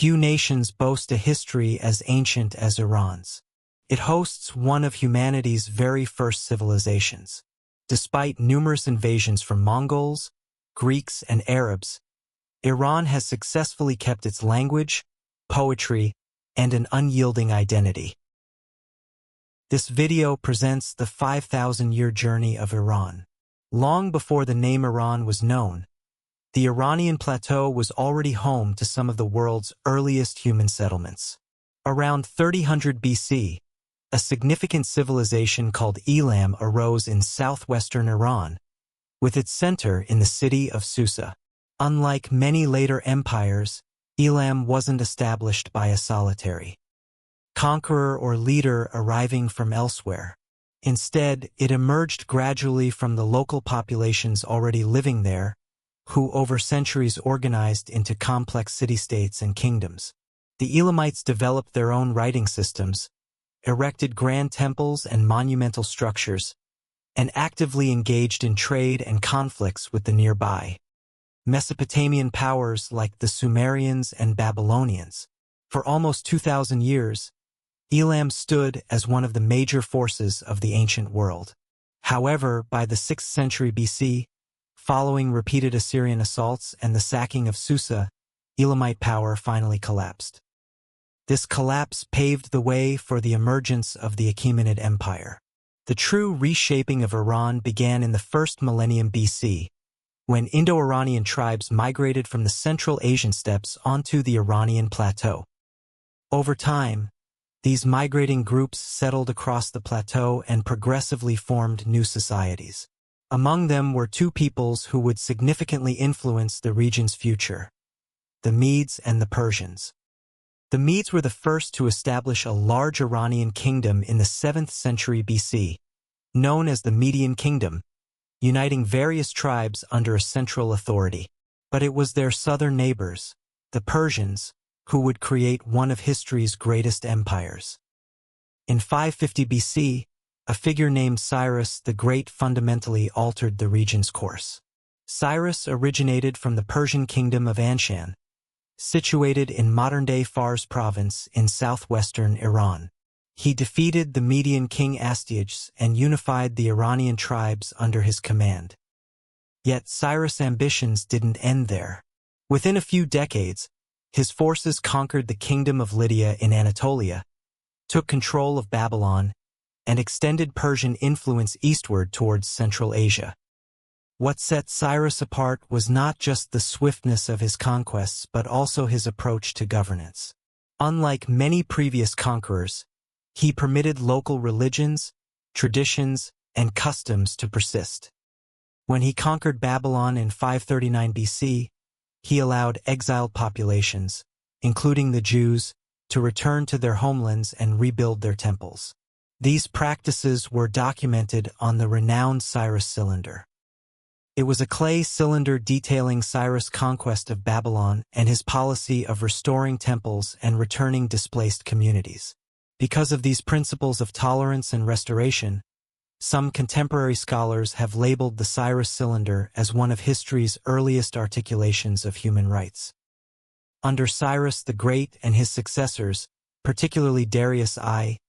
Few nations boast a history as ancient as Iran's. It hosts one of humanity's very first civilizations. Despite numerous invasions from Mongols, Greeks, and Arabs, Iran has successfully kept its language, poetry, and an unyielding identity. This video presents the 5,000-year journey of Iran. Long before the name Iran was known, the Iranian plateau was already home to some of the world's earliest human settlements. Around 3000 BC, a significant civilization called Elam arose in southwestern Iran, with its center in the city of Susa. Unlike many later empires, Elam wasn't established by a solitary conqueror or leader arriving from elsewhere. Instead, it emerged gradually from the local populations already living there, who over centuries organized into complex city-states and kingdoms. The Elamites developed their own writing systems, erected grand temples and monumental structures, and actively engaged in trade and conflicts with the nearby Mesopotamian powers like the Sumerians and Babylonians. For almost 2,000 years, Elam stood as one of the major forces of the ancient world. However, by the 6th century BC, following repeated Assyrian assaults and the sacking of Susa, Elamite power finally collapsed. This collapse paved the way for the emergence of the Achaemenid Empire. The true reshaping of Iran began in the first millennium BC, when Indo-Iranian tribes migrated from the Central Asian steppes onto the Iranian plateau. Over time, these migrating groups settled across the plateau and progressively formed new societies. Among them were two peoples who would significantly influence the region's future: the Medes and the Persians. The Medes were the first to establish a large Iranian kingdom in the 7th century BC, known as the Median Kingdom, uniting various tribes under a central authority. But it was their southern neighbors, the Persians, who would create one of history's greatest empires. In 550 BC, a figure named Cyrus the Great fundamentally altered the region's course. Cyrus originated from the Persian kingdom of Anshan, situated in modern-day Fars province in southwestern Iran. He defeated the Median king Astyages and unified the Iranian tribes under his command. Yet Cyrus' ambitions didn't end there. Within a few decades, his forces conquered the kingdom of Lydia in Anatolia, took control of Babylon, and extended Persian influence eastward towards Central Asia. What set Cyrus apart was not just the swiftness of his conquests but also his approach to governance. Unlike many previous conquerors, he permitted local religions, traditions, and customs to persist. When he conquered Babylon in 539 BC, he allowed exiled populations, including the Jews, to return to their homelands and rebuild their temples. These practices were documented on the renowned Cyrus cylinder. It was a clay cylinder detailing Cyrus' conquest of Babylon and his policy of restoring temples and returning displaced communities. Because of these principles of tolerance and restoration, some contemporary scholars have labeled the Cyrus cylinder as one of history's earliest articulations of human rights. Under Cyrus the Great and his successors, particularly Darius I,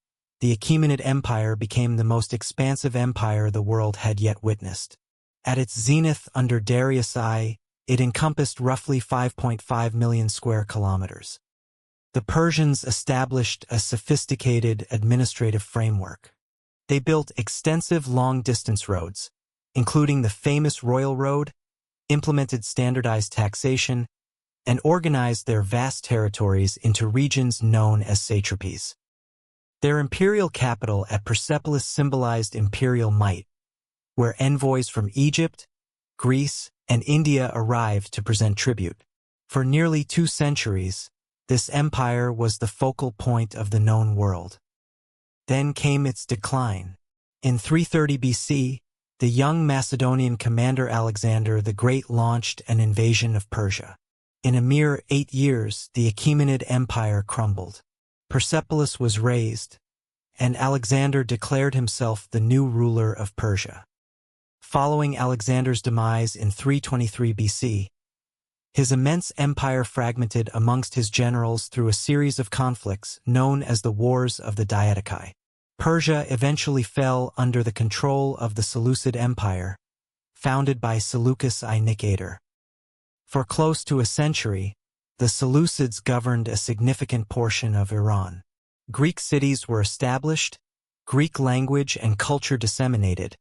the Achaemenid Empire became the most expansive empire the world had yet witnessed. At its zenith under Darius I, it encompassed roughly 5.5 million square kilometers. The Persians established a sophisticated administrative framework. They built extensive long-distance roads, including the famous Royal Road, implemented standardized taxation, and organized their vast territories into regions known as satrapies. Their imperial capital at Persepolis symbolized imperial might, where envoys from Egypt, Greece, and India arrived to present tribute. For nearly 2 centuries, this empire was the focal point of the known world. Then came its decline. In 330 BC, the young Macedonian commander Alexander the Great launched an invasion of Persia. In a mere 8 years, the Achaemenid Empire crumbled. Persepolis was razed, and Alexander declared himself the new ruler of Persia. Following Alexander's demise in 323 BC, His immense empire fragmented amongst his generals through a series of conflicts known as the Wars of the Diadochi. Persia eventually fell under the control of the Seleucid Empire, founded by Seleucus I Nicator. For close to a century, the Seleucids governed a significant portion of Iran. Greek cities were established, Greek language and culture disseminated,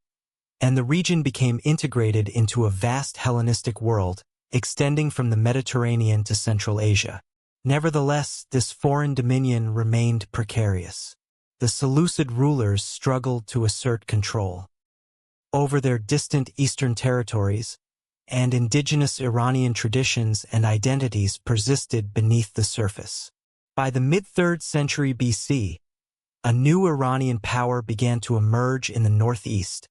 and the region became integrated into a vast Hellenistic world, extending from the Mediterranean to Central Asia. Nevertheless, this foreign dominion remained precarious. The Seleucid rulers struggled to assert control over their distant eastern territories, and indigenous Iranian traditions and identities persisted beneath the surface. By the mid-3rd century BC, a new Iranian power began to emerge in the northeast,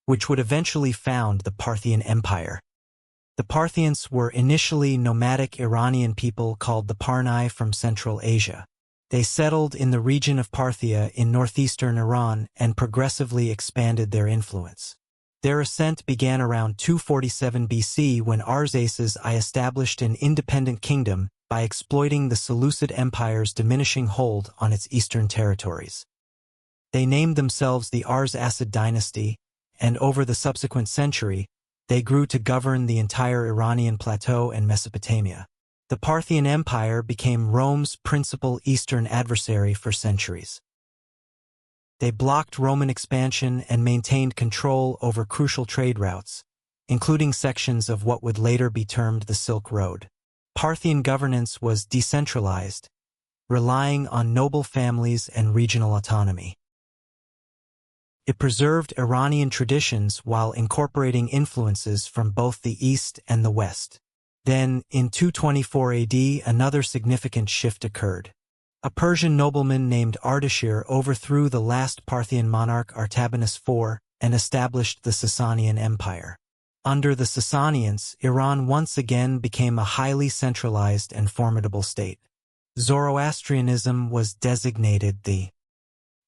which would eventually found the Parthian Empire. The Parthians were initially nomadic Iranian people called the Parnai from Central Asia. They settled in the region of Parthia in northeastern Iran and progressively expanded their influence. Their ascent began around 247 BC when Arsaces I established an independent kingdom by exploiting the Seleucid Empire's diminishing hold on its eastern territories. They named themselves the Arsacid dynasty, and over the subsequent century, they grew to govern the entire Iranian plateau and Mesopotamia. The Parthian Empire became Rome's principal eastern adversary for centuries. They blocked Roman expansion and maintained control over crucial trade routes, including sections of what would later be termed the Silk Road. Parthian governance was decentralized, relying on noble families and regional autonomy. It preserved Iranian traditions while incorporating influences from both the East and the West. Then, in 224 AD, another significant shift occurred. A Persian nobleman named Ardashir overthrew the last Parthian monarch Artabanus IV and established the Sasanian Empire. Under the Sasanians, Iran once again became a highly centralized and formidable state. Zoroastrianism was designated the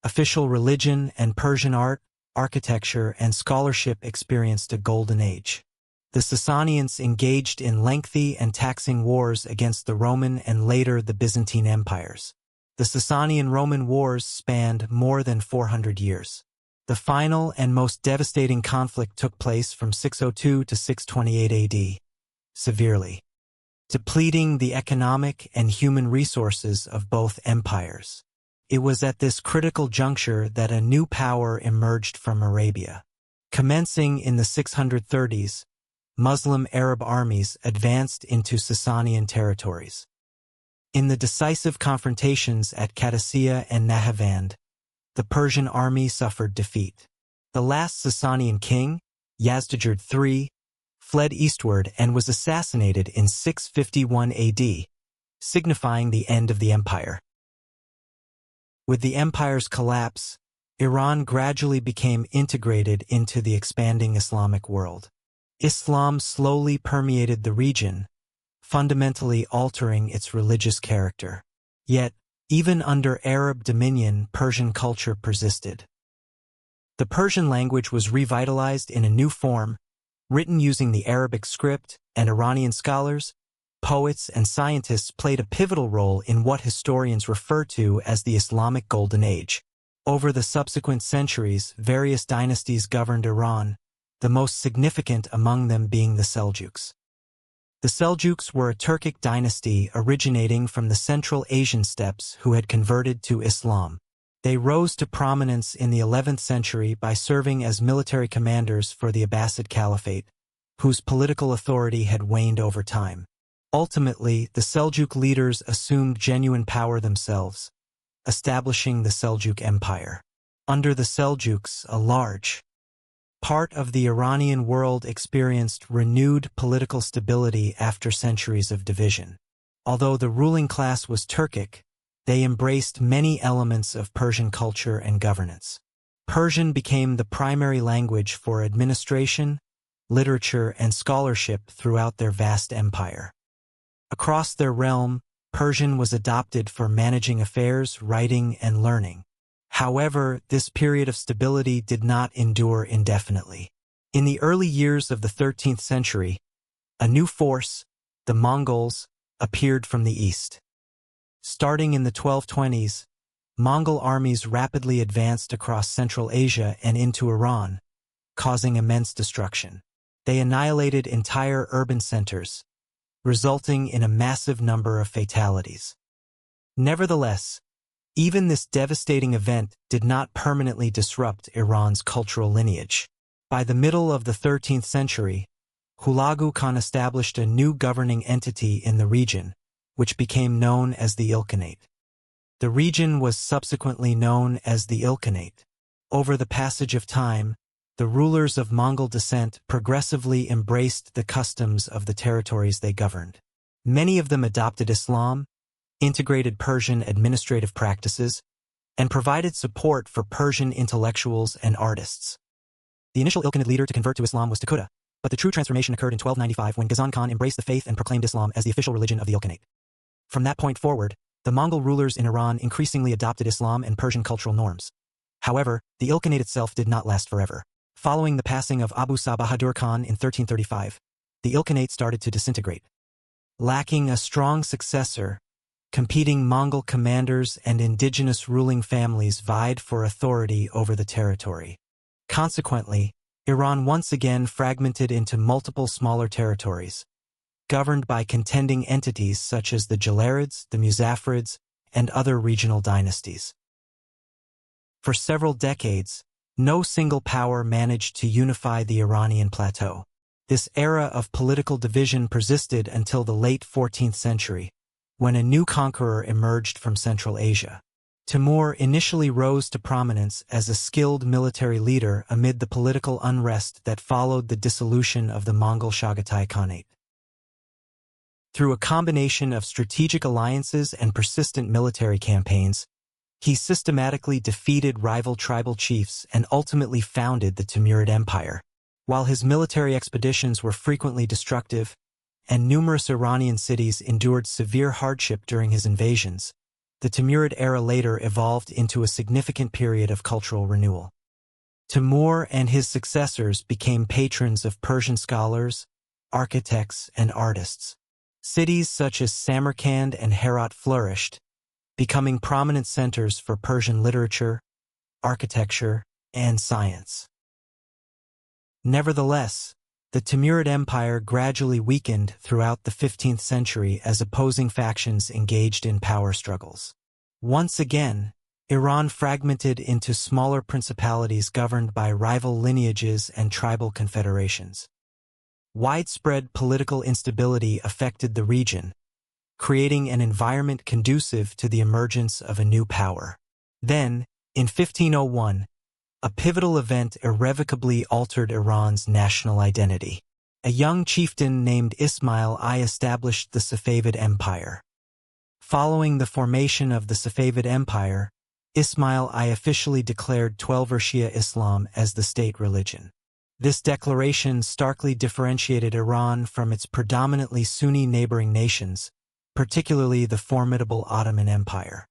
official religion, and Persian art, architecture, and scholarship experienced a golden age. The Sasanians engaged in lengthy and taxing wars against the Roman and later the Byzantine empires. The Sasanian-Roman wars spanned more than 400 years. The final and most devastating conflict took place from 602 to 628 AD, severely depleting the economic and human resources of both empires. It was at this critical juncture that a new power emerged from Arabia. Commencing in the 630s, Muslim Arab armies advanced into Sasanian territories. In the decisive confrontations at Qadisiyah and Nahavand, the Persian army suffered defeat. The last Sasanian king, Yazdijerd III, fled eastward and was assassinated in 651 AD, signifying the end of the empire. With the empire's collapse, Iran gradually became integrated into the expanding Islamic world. Islam slowly permeated the region, fundamentally altering its religious character. Yet, even under Arab dominion, Persian culture persisted. The Persian language was revitalized in a new form, written using the Arabic script, and Iranian scholars, poets, and scientists played a pivotal role in what historians refer to as the Islamic Golden Age. Over the subsequent centuries, various dynasties governed Iran, the most significant among them being the Seljuks. The Seljuks were a Turkic dynasty originating from the Central Asian steppes who had converted to Islam. They rose to prominence in the 11th century by serving as military commanders for the Abbasid Caliphate, whose political authority had waned over time. Ultimately, the Seljuk leaders assumed genuine power themselves, establishing the Seljuk Empire. Under the Seljuks, a large part of the Iranian world experienced renewed political stability after centuries of division. Although the ruling class was Turkic, they embraced many elements of Persian culture and governance. Persian became the primary language for administration, literature, and scholarship throughout their vast empire. Across their realm, Persian was adopted for managing affairs, writing, and learning. However, this period of stability did not endure indefinitely. In the early years of the 13th century, a new force, the Mongols, appeared from the east. Starting in the 1220s, Mongol armies rapidly advanced across Central Asia and into Iran, causing immense destruction. They annihilated entire urban centers, resulting in a massive number of fatalities. Nevertheless, even this devastating event did not permanently disrupt Iran's cultural lineage. By the middle of the 13th century, Hulagu Khan established a new governing entity in the region, which became known as the Ilkhanate. The region was subsequently known as the Ilkhanate. Over the passage of time, the rulers of Mongol descent progressively embraced the customs of the territories they governed. Many of them adopted Islam, integrated Persian administrative practices, and provided support for Persian intellectuals and artists. The initial Ilkhanid leader to convert to Islam was Takuta, but the true transformation occurred in 1295 when Ghazan Khan embraced the faith and proclaimed Islam as the official religion of the Ilkhanate. From that point forward, the Mongol rulers in Iran increasingly adopted Islam and Persian cultural norms. However, the Ilkhanate itself did not last forever. Following the passing of Abu Sa Bahadur Khan in 1335, the Ilkhanate started to disintegrate. Lacking a strong successor, competing Mongol commanders and indigenous ruling families vied for authority over the territory. Consequently, Iran once again fragmented into multiple smaller territories, governed by contending entities such as the Jalarids, the Muzaffarids, and other regional dynasties. For several decades, no single power managed to unify the Iranian plateau. This era of political division persisted until the late 14th century, when a new conqueror emerged from Central Asia. Timur initially rose to prominence as a skilled military leader amid the political unrest that followed the dissolution of the Mongol Chagatai Khanate. Through a combination of strategic alliances and persistent military campaigns, he systematically defeated rival tribal chiefs and ultimately founded the Timurid Empire. While his military expeditions were frequently destructive, and numerous Iranian cities endured severe hardship during his invasions, the Timurid era later evolved into a significant period of cultural renewal. Timur and his successors became patrons of Persian scholars, architects, and artists. Cities such as Samarkand and Herat flourished, becoming prominent centers for Persian literature, architecture, and science. Nevertheless, the Timurid Empire gradually weakened throughout the 15th century as opposing factions engaged in power struggles. Once again, Iran fragmented into smaller principalities governed by rival lineages and tribal confederations. Widespread political instability affected the region, creating an environment conducive to the emergence of a new power. Then, in 1501, a pivotal event irrevocably altered Iran's national identity. A young chieftain named Ismail I established the Safavid Empire. Following the formation of the Safavid Empire, Ismail I officially declared Twelver Shia Islam as the state religion. This declaration starkly differentiated Iran from its predominantly Sunni neighboring nations, particularly the formidable Ottoman Empire.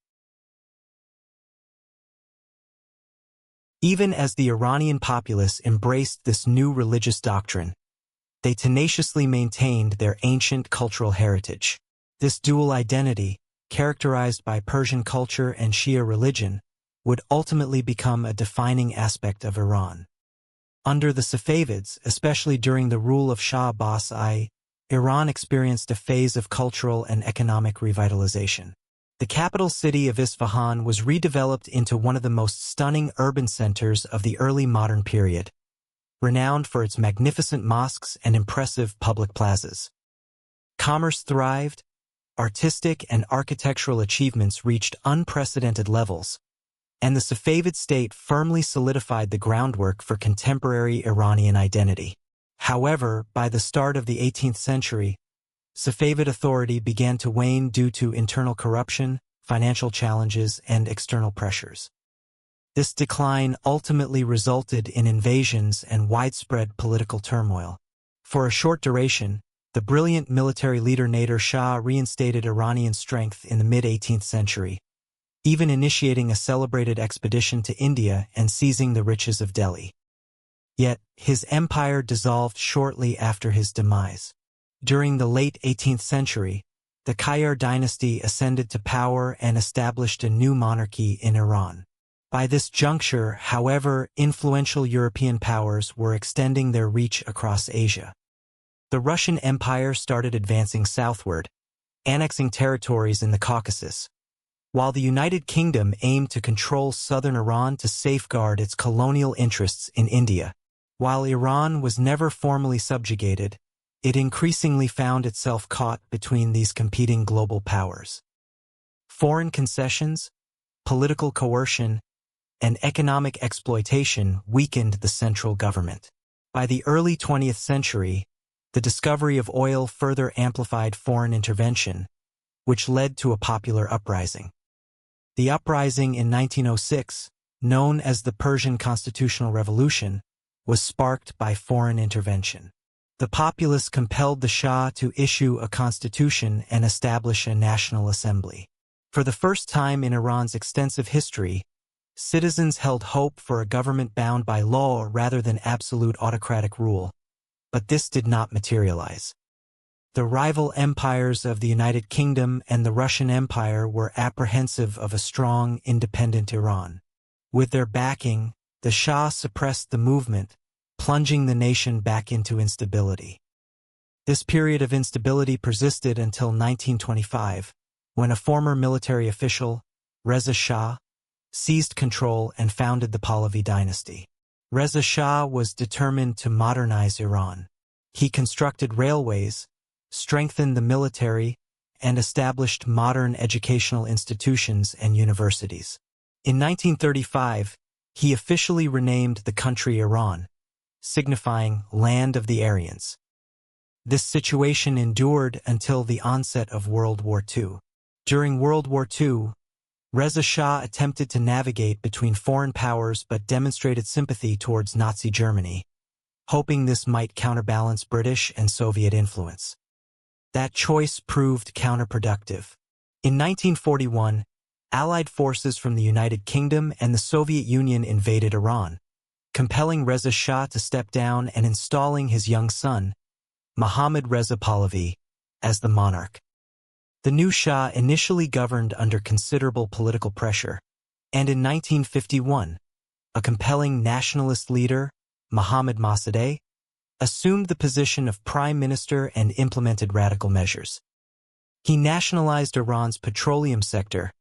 Even as the Iranian populace embraced this new religious doctrine, they tenaciously maintained their ancient cultural heritage. This dual identity, characterized by Persian culture and Shia religion, would ultimately become a defining aspect of Iran. Under the Safavids, especially during the rule of Shah Abbas I, Iran experienced a phase of cultural and economic revitalization. The capital city of Isfahan was redeveloped into one of the most stunning urban centers of the early modern period, renowned for its magnificent mosques and impressive public plazas. Commerce thrived, artistic and architectural achievements reached unprecedented levels, and the Safavid state firmly solidified the groundwork for contemporary Iranian identity. However, by the start of the 18th century, Safavid authority began to wane due to internal corruption, financial challenges, and external pressures. This decline ultimately resulted in invasions and widespread political turmoil. For a short duration, the brilliant military leader Nader Shah reinstated Iranian strength in the mid-18th century, even initiating a celebrated expedition to India and seizing the riches of Delhi. Yet, his empire dissolved shortly after his demise. During the late 18th century, the Qajar dynasty ascended to power and established a new monarchy in Iran. By this juncture, however, influential European powers were extending their reach across Asia. The Russian Empire started advancing southward, annexing territories in the Caucasus, while the United Kingdom aimed to control southern Iran to safeguard its colonial interests in India. While Iran was never formally subjugated, it increasingly found itself caught between these competing global powers. Foreign concessions, political coercion, and economic exploitation weakened the central government. By the early 20th century, the discovery of oil further amplified foreign intervention, which led to a popular uprising. The uprising in 1906, known as the Persian Constitutional Revolution, was sparked by foreign intervention. The populace compelled the Shah to issue a constitution and establish a national assembly. For the first time in Iran's extensive history, citizens held hope for a government bound by law rather than absolute autocratic rule, but this did not materialize. The rival empires of the United Kingdom and the Russian Empire were apprehensive of a strong, independent Iran. With their backing, the Shah suppressed the movement, plunging the nation back into instability. This period of instability persisted until 1925, when a former military official, Reza Shah, seized control and founded the Pahlavi dynasty. Reza Shah was determined to modernize Iran. He constructed railways, strengthened the military, and established modern educational institutions and universities. In 1935, he officially renamed the country Iran, signifying Land of the Aryans. This situation endured until the onset of World War II. During World War II, Reza Shah attempted to navigate between foreign powers but demonstrated sympathy towards Nazi Germany, hoping this might counterbalance British and Soviet influence. That choice proved counterproductive. In 1941, Allied forces from the United Kingdom and the Soviet Union invaded Iran, compelling Reza Shah to step down and installing his young son, Mohammad Reza Pahlavi, as the monarch. The new Shah initially governed under considerable political pressure, and in 1951, a compelling nationalist leader, Mohammad Mossadegh, assumed the position of prime minister and implemented radical measures. He nationalized Iran's petroleum sector,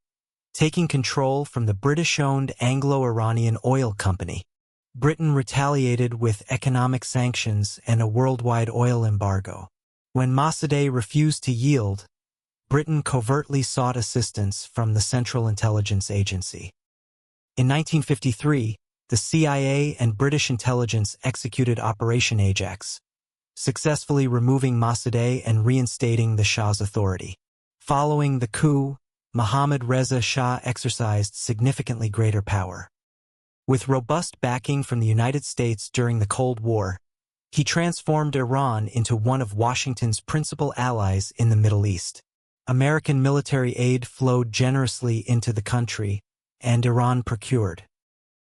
taking control from the British-owned Anglo-Iranian Oil Company. Britain retaliated with economic sanctions and a worldwide oil embargo. When Mossadegh refused to yield, Britain covertly sought assistance from the Central Intelligence Agency. In 1953, the CIA and British intelligence executed Operation Ajax, successfully removing Mossadegh and reinstating the Shah's authority. Following the coup, Mohammad Reza Shah exercised significantly greater power. With robust backing from the United States during the Cold War, he transformed Iran into one of Washington's principal allies in the Middle East. American military aid flowed generously into the country, and Iran procured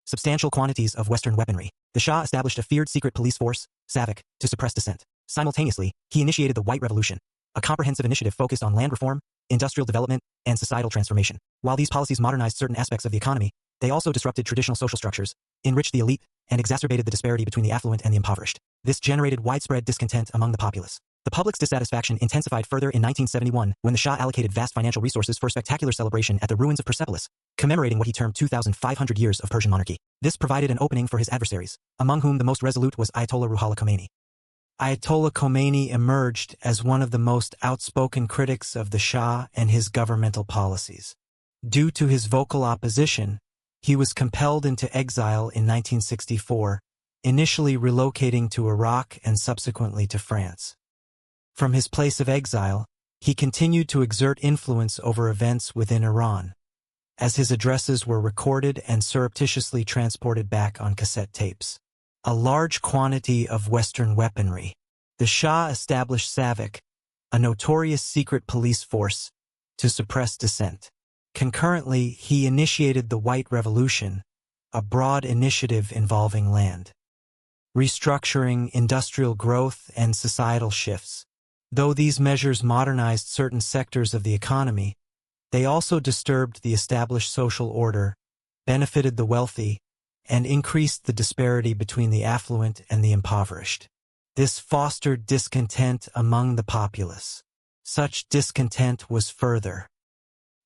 substantial quantities of Western weaponry. The Shah established a feared secret police force, SAVAK, to suppress dissent. Simultaneously, he initiated the White Revolution, a comprehensive initiative focused on land reform, industrial development, and societal transformation. While these policies modernized certain aspects of the economy, they also disrupted traditional social structures, enriched the elite, and exacerbated the disparity between the affluent and the impoverished. This generated widespread discontent among the populace. The public's dissatisfaction intensified further in 1971 when the Shah allocated vast financial resources for a spectacular celebration at the ruins of Persepolis, commemorating what he termed 2,500 years of Persian monarchy. This provided an opening for his adversaries, among whom the most resolute was Ayatollah Ruhollah Khomeini. Ayatollah Khomeini emerged as one of the most outspoken critics of the Shah and his governmental policies. Due to his vocal opposition, he was compelled into exile in 1964, initially relocating to Iraq and subsequently to France. From his place of exile, he continued to exert influence over events within Iran, as his addresses were recorded and surreptitiously transported back on cassette tapes. A large quantity of Western weaponry. The Shah established SAVAK, a notorious secret police force, to suppress dissent. Concurrently, he initiated the White Revolution, a broad initiative involving land restructuring, industrial growth, and societal shifts. Though these measures modernized certain sectors of the economy, they also disturbed the established social order, benefited the wealthy, and increased the disparity between the affluent and the impoverished. This fostered discontent among the populace. Such discontent was further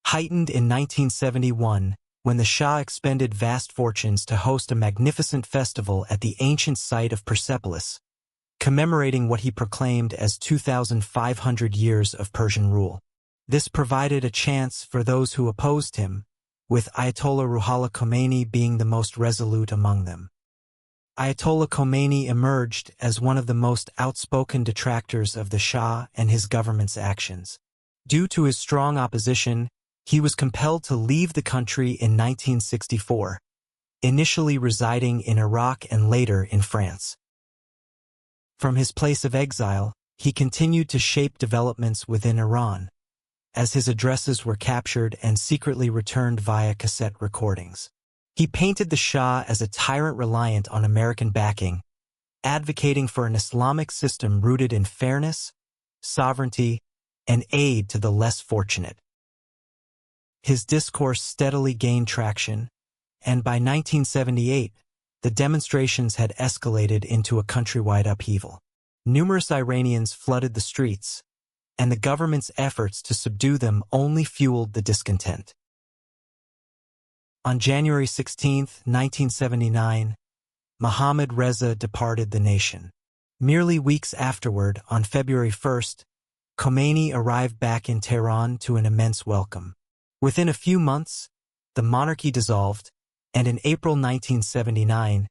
heightened in 1971 when the Shah expended vast fortunes to host a magnificent festival at the ancient site of Persepolis, commemorating what he proclaimed as 2,500 years of Persian rule. This provided a chance for those who opposed him, with Ayatollah Ruhollah Khomeini being the most resolute among them. Ayatollah Khomeini emerged as one of the most outspoken detractors of the Shah and his government's actions. Due to his strong opposition, he was compelled to leave the country in 1964, initially residing in Iraq and later in France. From his place of exile, he continued to shape developments within Iran, as his addresses were captured and secretly returned via cassette recordings. He painted the Shah as a tyrant reliant on American backing, advocating for an Islamic system rooted in fairness, sovereignty, and aid to the less fortunate. His discourse steadily gained traction, and by 1978, the demonstrations had escalated into a countrywide upheaval. Numerous Iranians flooded the streets, and the government's efforts to subdue them only fueled the discontent. On January 16, 1979, Mohammad Reza departed the nation. Merely weeks afterward, on February 1st, Khomeini arrived back in Tehran to an immense welcome. Within a few months, the monarchy dissolved, and in April 1979,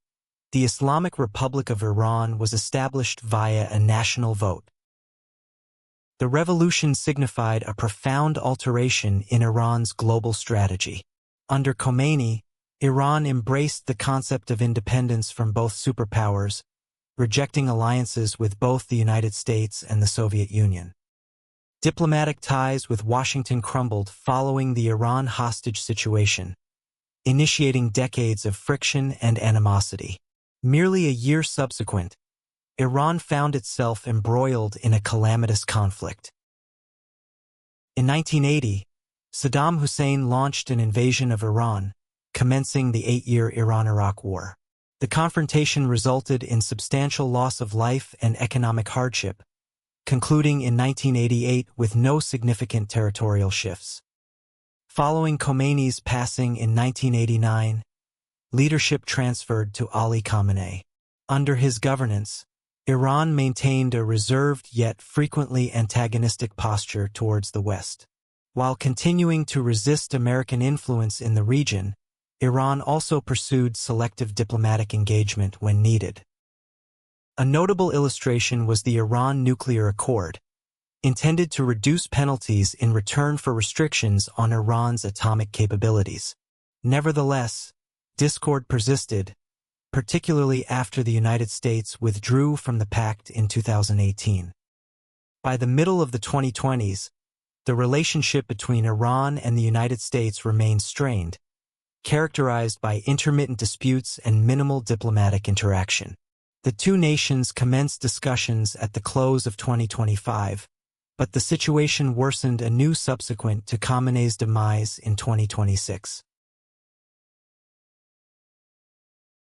the Islamic Republic of Iran was established via a national vote. The revolution signified a profound alteration in Iran's global strategy. Under Khomeini, Iran embraced the concept of independence from both superpowers, rejecting alliances with both the United States and the Soviet Union. Diplomatic ties with Washington crumbled following the Iran hostage situation, initiating decades of friction and animosity. Merely a year subsequent, Iran found itself embroiled in a calamitous conflict. In 1980, Saddam Hussein launched an invasion of Iran, commencing the 8-year Iran-Iraq War. The confrontation resulted in substantial loss of life and economic hardship, concluding in 1988 with no significant territorial shifts. Following Khomeini's passing in 1989, leadership transferred to Ali Khamenei. Under his governance, Iran maintained a reserved yet frequently antagonistic posture towards the West. While continuing to resist American influence in the region, Iran also pursued selective diplomatic engagement when needed. A notable illustration was the Iran Nuclear Accord, intended to reduce penalties in return for restrictions on Iran's atomic capabilities. Nevertheless, discord persisted, particularly after the United States withdrew from the pact in 2018. By the middle of the 2020s, the relationship between Iran and the United States remained strained, characterized by intermittent disputes and minimal diplomatic interaction. The two nations commenced discussions at the close of 2025, but the situation worsened anew subsequent to Khamenei's demise in 2026.